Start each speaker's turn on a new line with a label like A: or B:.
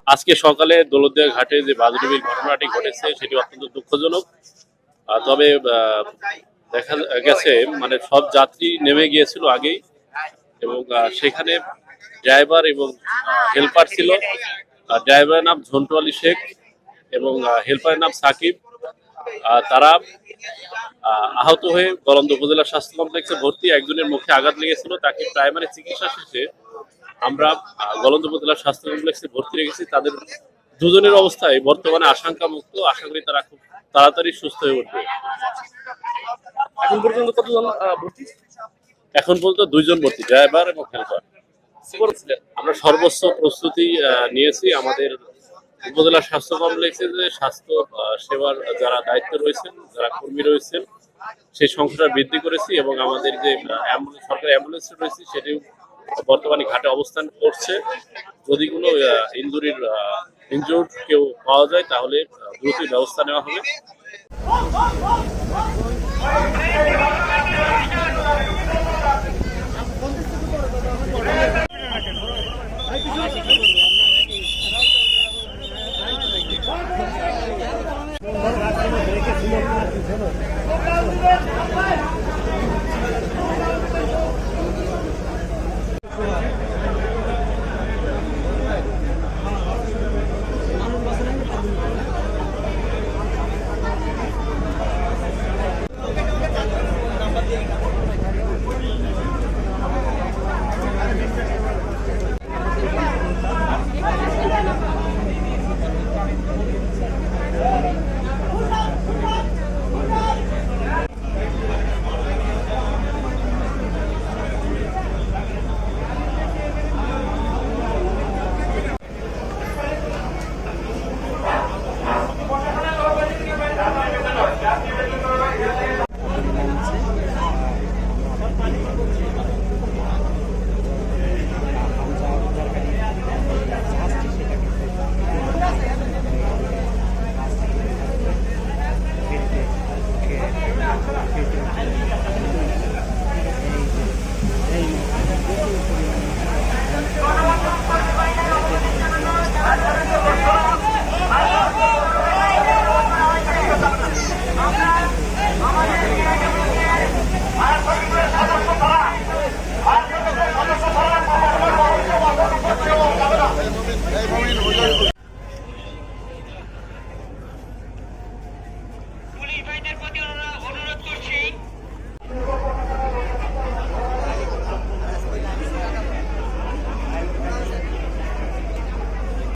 A: আজকে সকালে দৌলতদিয়া ঘাটে যে বাসডুবির ঘটনাটি ঘটেছে সেটি অত্যন্ত দুঃখজনক। তবে দেখা গেছে মানে সব যাত্রী নেমে গিয়েছিল আগেই, এবং সেখানে ড্রাইভার এবং হেল্পার ছিল। ড্রাইভারের নাম ঝন্টু আলী শেখ এবং হেল্পারের নাম সাকিব। তারা আহত হয়ে গলন্দ উপজেলা স্বাস্থ্য কমপ্লেক্সে ভর্তি। একজনের মুখে আঘাত লেগেছিল, তাকে প্রাইমারি চিকিৎসা শেষে আমরা গলন্দ উপজেলা স্বাস্থ্য কমপ্লেক্সে ভর্তি রেখেছি। তাদের দুজনের অবস্থায় বর্তমানে আশঙ্কা মুক্ত। আশা করি তারা খুব তাড়াতাড়ি সুস্থ হয়ে উঠবে।
B: এখন পর্যন্ত কতজন ভর্তি?
A: এখন পর্যন্ত 2 জন ভর্তি, ড্রাইভার এবং হেল্পার। আমরা সর্বোচ্চ প্রস্তুতি নিয়েছি। আমাদের উপজেলা স্বাস্থ্য কমপ্লেক্সে যে স্বাস্থ্য সেবার যারা দায়িত্বে রয়েছেন, যারা কর্মী রয়েছেন, সেই সংখ্যাটা বৃদ্ধি করেছি এবং আমাদের যে সরকারি অ্যাম্বুলেন্স রয়েছে সেটিও বর্তমানে ঘাটে অবস্থান করছে। যদি কোনো ইনজুর্ড কেউ পাওয়া যায় তাহলে দ্রুতই ব্যবস্থা নেওয়া হবে।